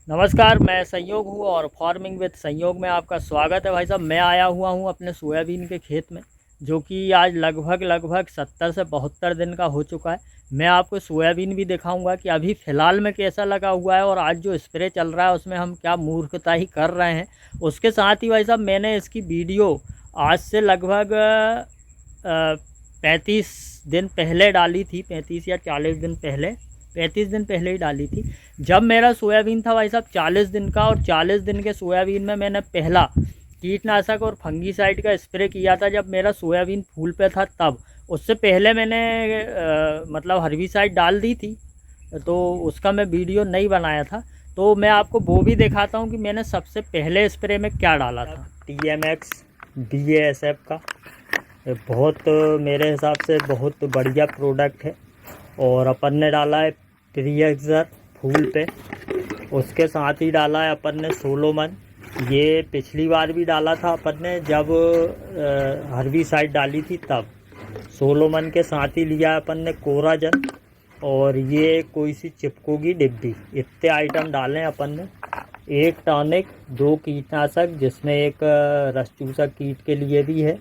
नमस्कार, मैं संयोग हूँ और फार्मिंग विद संयोग में आपका स्वागत है। भाई साहब, मैं आया हुआ हूँ अपने सोयाबीन के खेत में, जो कि आज लगभग 70 से 72 दिन का हो चुका है। मैं आपको सोयाबीन भी दिखाऊंगा कि अभी फ़िलहाल में कैसा लगा हुआ है और आज जो स्प्रे चल रहा है उसमें हम क्या मूर्खताई कर रहे हैं। उसके साथ ही भाई साहब, मैंने इसकी वीडियो आज से लगभग 35 दिन पहले डाली थी, 35 या 40 दिन पहले, 35 दिन पहले ही डाली थी। जब मेरा सोयाबीन था भाई साहब 40 दिन का, और 40 दिन के सोयाबीन में मैंने पहला कीटनाशक और फंगीसाइड का स्प्रे किया था जब मेरा सोयाबीन फूल पे था तब। उससे पहले मैंने मतलब हर्बिसाइड डाल दी थी, तो उसका मैं वीडियो नहीं बनाया था। तो मैं आपको वो भी दिखाता हूँ कि मैंने सबसे पहले स्प्रे में क्या डाला था। TMX BASF का बहुत मेरे हिसाब से बहुत बढ़िया प्रोडक्ट है। और अपन ने डाला है प्रियक्सर फूल पे, उसके साथ ही डाला है अपन ने सोलोमन। ये पिछली बार भी डाला था अपन ने जब हर्बिसाइड डाली थी तब। सोलोमन के साथ ही लिया है अपन ने कोराजन, और ये कोई सी चिपको की डिब्बी। इतने आइटम डाले हैं अपन ने। एक टॉनिक, 2 कीटनाशक जिसमें एक रस चूसक कीट के लिए भी है,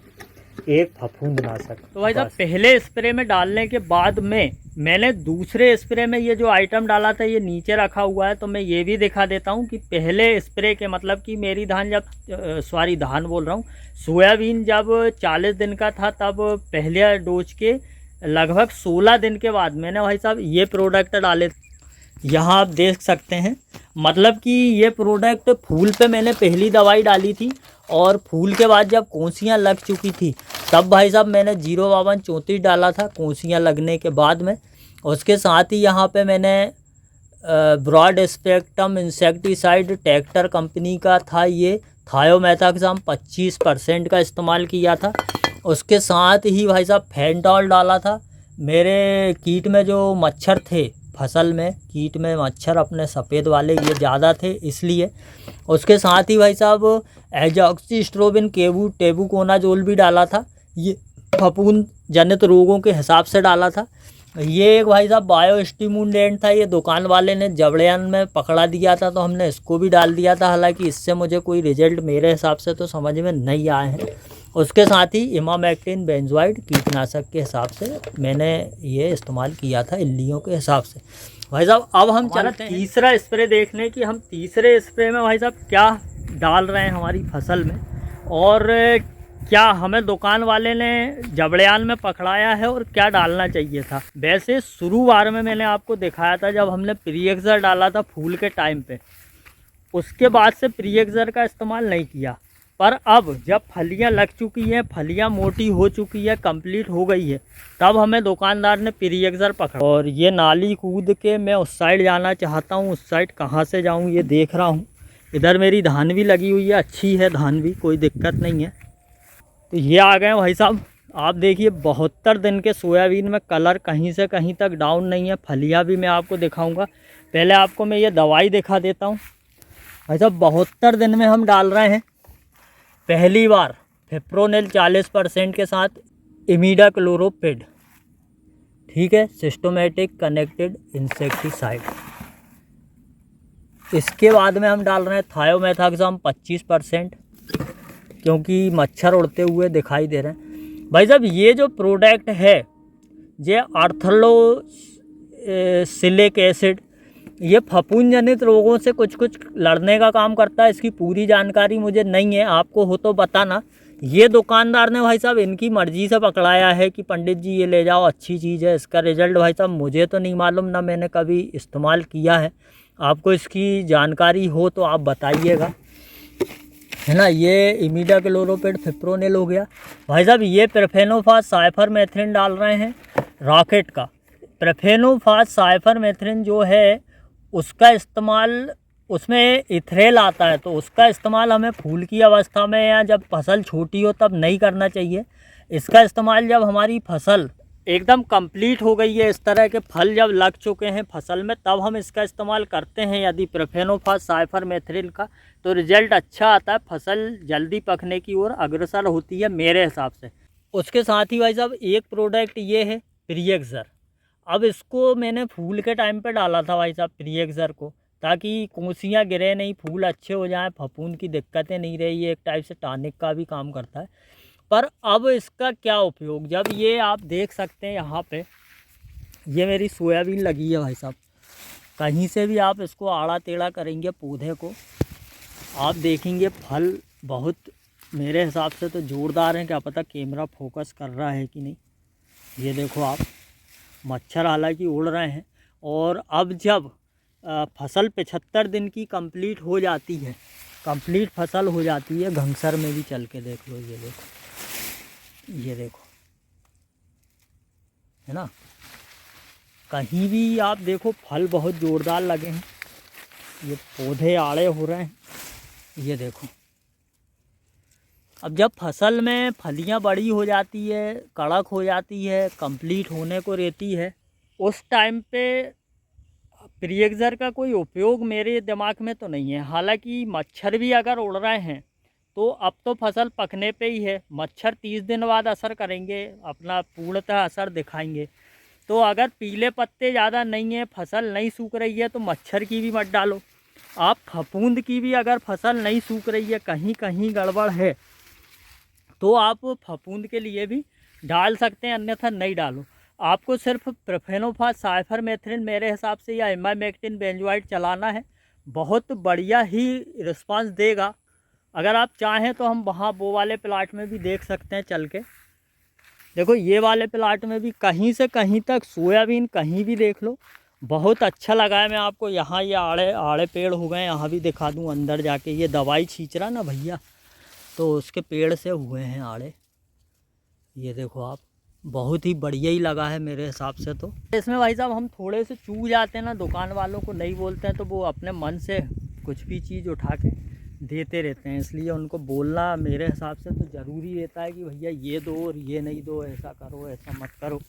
एक फफूंदनाशक। तो भाई साहब, पहले स्प्रे में डालने के बाद में मैंने दूसरे स्प्रे में ये जो आइटम डाला था ये नीचे रखा हुआ है, तो मैं ये भी दिखा देता हूँ कि पहले स्प्रे के मतलब कि मेरी धान जब धान बोल रहा हूँ, सोयाबीन जब 40 दिन का था तब पहले डोज के लगभग 16 दिन के बाद मैंने भाई साहब ये प्रोडक्ट डाले। यहाँ आप देख सकते हैं, मतलब कि ये प्रोडक्ट फूल पे मैंने पहली दवाई डाली थी, और फूल के बाद जब कोसियाँ लग चुकी थी तब भाई साहब मैंने 05234 डाला था कोसियाँ लगने के बाद में। उसके साथ ही यहाँ पे मैंने broad spectrum insecticide tractor company का था, ये थायोमेथाक्साम 25% का इस्तेमाल किया था। उसके साथ ही भाई साहब फेंटॉल डाला था। मेरे कीट में जो मच्छर थे, फसल में कीट में मच्छर अपने सफ़ेद वाले ये ज़्यादा थे इसलिए। उसके साथ ही भाई साहब एजॉक्सिस्ट्रोबिन टेबुकोनाजोल भी डाला था, ये फफूंद जनित रोगों के हिसाब से डाला था। ये एक भाई साहब बायोस्टिमुलेंट था, ये दुकान वाले ने जबड़ियान में पकड़ा दिया था तो हमने इसको भी डाल दिया था। हालांकि इससे मुझे कोई रिजल्ट मेरे हिसाब से तो समझ में नहीं आए हैं। उसके साथ ही इमामेक्टिन बेंजोइड कीटनाशक के हिसाब से मैंने ये इस्तेमाल किया था, इल्लियों के हिसाब से। भाई साहब, अब हम चलते हैं तीसरा स्प्रे देखने कि हम तीसरे स्प्रे में भाई साहब क्या डाल रहे हैं हमारी फसल में, और क्या हमें दुकान वाले ने जबड़ियान में पकड़ाया है और क्या डालना चाहिए था। वैसे शुरुआत में मैंने आपको दिखाया था जब हमने प्रियक्सर डाला था फूल के टाइम पे, उसके बाद से प्रियक्सर का इस्तेमाल नहीं किया। पर अब जब फलियां लग चुकी हैं, फलियां मोटी हो चुकी है, कंप्लीट हो गई है, तब हमें दुकानदार ने प्रियक्सर पकड़ा। और ये नाली कूद के मैं उस साइड जाना चाहता हूँ। उस साइड कहाँ से जाऊँ ये देख रहा हूँ। इधर मेरी धान भी लगी हुई है, अच्छी है धान भी, कोई दिक्कत नहीं है। तो ये आ गए भाई साहब, आप देखिए 72 दिन के सोयाबीन में कलर कहीं से कहीं तक डाउन नहीं है। फलियाँ भी मैं आपको दिखाऊंगा। पहले आपको मैं ये दवाई दिखा देता हूँ। भाई साहब 72 दिन में हम डाल रहे हैं पहली बार फिप्रोनिल 40% के साथ इमिडाक्लोरोपिड, ठीक है, सिस्टोमेटिक कनेक्टेड इंसेक्टिसाइड। इसके बाद में हम डाल रहे हैं थायोमेथाक्साम 25%, क्योंकि मच्छर उड़ते हुए दिखाई दे रहे हैं। भाई साहब, ये जो प्रोडक्ट है ये आर्थ्रोसिलिक एसिड, ये फफूंद जनित रोगों से कुछ लड़ने का काम करता है। इसकी पूरी जानकारी मुझे नहीं है, आपको हो तो बताना। ये दुकानदार ने भाई साहब इनकी मर्ज़ी से पकड़ाया है कि पंडित जी ये ले जाओ, अच्छी चीज़ है। इसका रिज़ल्ट भाई साहब मुझे तो नहीं मालूम, ना मैंने कभी इस्तेमाल किया है। आपको इसकी जानकारी हो तो आप बताइएगा, है ना। ये इमिडाक्लोरोपिड फिप्रोनिल हो गया। भाई साहब ये प्रोफेनोफास साइफरमेथ्रिन डाल रहे हैं रॉकेट का। प्रोफेनोफास साइफरमेथ्रिन जो है उसका इस्तेमाल, उसमें इथरेल आता है, तो उसका इस्तेमाल हमें फूल की अवस्था में या जब फसल छोटी हो तब नहीं करना चाहिए। इसका इस्तेमाल जब हमारी फसल एकदम कंप्लीट हो गई है, इस तरह के फल जब लग चुके हैं फसल में, तब हम इसका इस्तेमाल करते हैं यदि प्रोफेनोफास साइफरमेथ्रिन का, तो रिज़ल्ट अच्छा आता है, फसल जल्दी पकने की ओर अग्रसर होती है मेरे हिसाब से। उसके साथ ही भाई साहब एक प्रोडक्ट ये है प्रियक्सर। अब इसको मैंने फूल के टाइम पे डाला था भाई साहब प्रियक्सर को, ताकि कोसियाँ गिरे नहीं, फूल अच्छे हो जाएं, फफूंद की दिक्कतें नहीं रही। ये एक टाइप से टॉनिक का भी काम करता है। पर अब इसका क्या उपयोग, जब ये आप देख सकते हैं यहाँ पे ये मेरी सोयाबीन लगी है भाई साहब, कहीं से भी आप इसको आड़ा टेढ़ा करेंगे पौधे को, आप देखेंगे फल बहुत मेरे हिसाब से तो जोरदार हैं। क्या पता कैमरा फोकस कर रहा है कि नहीं। ये देखो आप, मच्छर हालांकि उड़ रहे हैं। और अब जब फसल 75 दिन की कंप्लीट हो जाती है, कंप्लीट फसल हो जाती है, घंगसर में भी चल के देख लो, ये देखो, ये देखो, है ना, कहीं भी आप देखो फल बहुत ज़ोरदार लगे हैं। ये पौधे आड़े हो रहे हैं, ये देखो। अब जब फसल में फलियां बड़ी हो जाती है, कड़क हो जाती है, कंप्लीट होने को रहती है, उस टाइम पे प्रीएक्सर का कोई उपयोग मेरे दिमाग में तो नहीं है। हालांकि मच्छर भी अगर उड़ रहे हैं तो अब तो फसल पकने पे ही है, मच्छर 30 दिन बाद असर करेंगे, अपना पूर्णतः असर दिखाएंगे। तो अगर पीले पत्ते ज़्यादा नहीं है, फसल नहीं सूख रही है, तो मच्छर की भी मत डालो। आप फफूंद की भी अगर फसल नहीं सूख रही है, कहीं कहीं गड़बड़ है, तो आप फफूंद के लिए भी डाल सकते हैं, अन्यथा नहीं डालो। आपको सिर्फ प्रोफेनोफास, साइफरमेथ्रिन मेरे हिसाब से या इमामेक्टिन बेंजोइट चलाना है, बहुत बढ़िया ही रिस्पांस देगा। अगर आप चाहें तो हम वहाँ वो वाले प्लाट में भी देख सकते हैं चल के। देखो ये वाले प्लाट में भी कहीं से कहीं तक सोयाबीन कहीं भी देख लो, बहुत अच्छा लगा है। मैं आपको यहाँ ये आड़े आड़े पेड़ हो गए, यहाँ भी दिखा दूँ अंदर जाके। ये दवाई छींच रहा ना भैया, तो उसके पेड़ से हुए हैं आड़े, ये देखो आप, बहुत ही बढ़िया ही लगा है मेरे हिसाब से। तो इसमें भाई साहब हम थोड़े से चूक जाते हैं ना, दुकान वालों को नहीं बोलते हैं, तो वो अपने मन से कुछ भी चीज़ उठा के देते रहते हैं, इसलिए उनको बोलना मेरे हिसाब से तो ज़रूरी रहता है कि भैया ये दो और ये नहीं दो, ऐसा करो, ऐसा मत करो।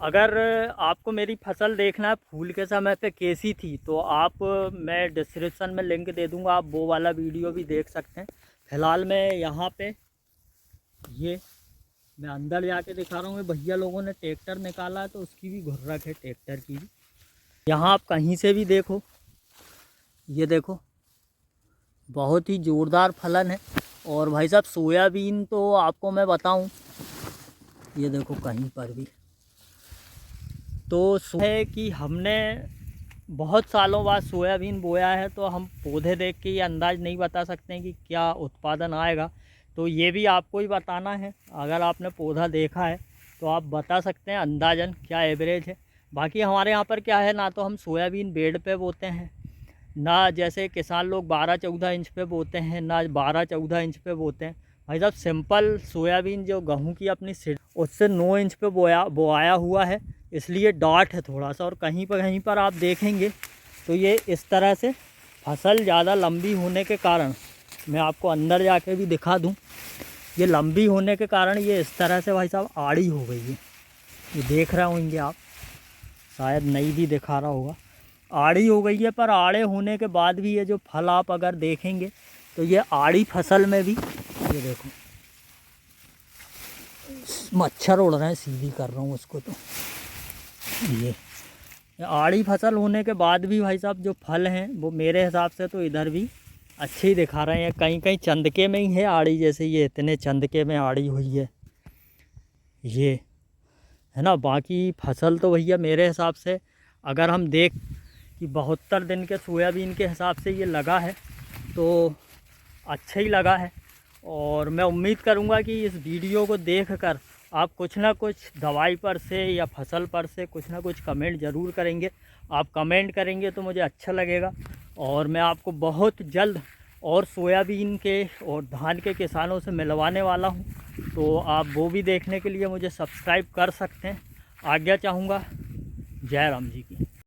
अगर आपको मेरी फसल देखना है फूल के समय पे कैसी थी, तो आप, मैं डिस्क्रिप्शन में लिंक दे दूँगा, आप वो वाला वीडियो भी देख सकते हैं। फ़िलहाल मैं यहाँ पे ये मैं अंदर जाके दिखा रहा हूँ। भैया लोगों ने ट्रैक्टर निकाला है, तो उसकी भी घुर्रक है ट्रैक्टर की भी। यहाँ आप कहीं से भी देखो, ये देखो, बहुत ही ज़ोरदार फलन है। और भाई साहब सोयाबीन तो आपको मैं बताऊं, ये देखो कहीं पर भी, तो है कि हमने बहुत सालों बाद सोयाबीन बोया है, तो हम पौधे देख के ये अंदाज़ नहीं बता सकते हैं कि क्या उत्पादन आएगा। तो ये भी आपको ही बताना है, अगर आपने पौधा देखा है तो आप बता सकते हैं अंदाज़न क्या एवरेज है। बाकी हमारे यहाँ पर क्या है, ना तो हम सोयाबीन बेड पे बोते हैं, ना जैसे किसान लोग 12-14 इंच पे बोते हैं, ना 12-14 इंच पे बोते हैं। भाई साहब सिंपल सोयाबीन जो गेहूँ की अपनी सीड, उससे 9 इंच पे बोआया हुआ है, इसलिए डॉट है थोड़ा सा। और कहीं पर आप देखेंगे तो ये इस तरह से फसल ज़्यादा लंबी होने के कारण, मैं आपको अंदर जाके भी दिखा दूं, ये लंबी होने के कारण ये इस तरह से भाई साहब आड़ी हो गई है। ये देख रहे होंगे आप, शायद नहीं भी दिखा रहा होगा, आड़ी हो गई है। पर आड़े होने के बाद भी ये जो फल आप अगर देखेंगे तो ये आड़ी फसल में भी, ये देखो मच्छर उड़ रहे हैं, सीधी कर रहा हूँ उसको, तो ये आड़ी फसल होने के बाद भी भाई साहब जो फल हैं वो मेरे हिसाब से तो इधर भी अच्छे ही दिखा रहे हैं। कहीं कहीं चंदके में ही है आड़ी, जैसे ये इतने चंदके में आड़ी हुई है, ये है ना। बाकी फसल तो भैया मेरे हिसाब से अगर हम देख कि 72 दिन के सोयाबीन के हिसाब से ये लगा है, तो अच्छा ही लगा है। और मैं उम्मीद करूँगा कि इस वीडियो को देखकर आप कुछ ना कुछ दवाई पर से या फसल पर से कुछ ना कुछ कमेंट ज़रूर करेंगे। आप कमेंट करेंगे तो मुझे अच्छा लगेगा। और मैं आपको बहुत जल्द और सोयाबीन के और धान के किसानों से मिलवाने वाला हूं, तो आप वो भी देखने के लिए मुझे सब्सक्राइब कर सकते हैं। आज्ञा चाहूँगा। जय राम जी की।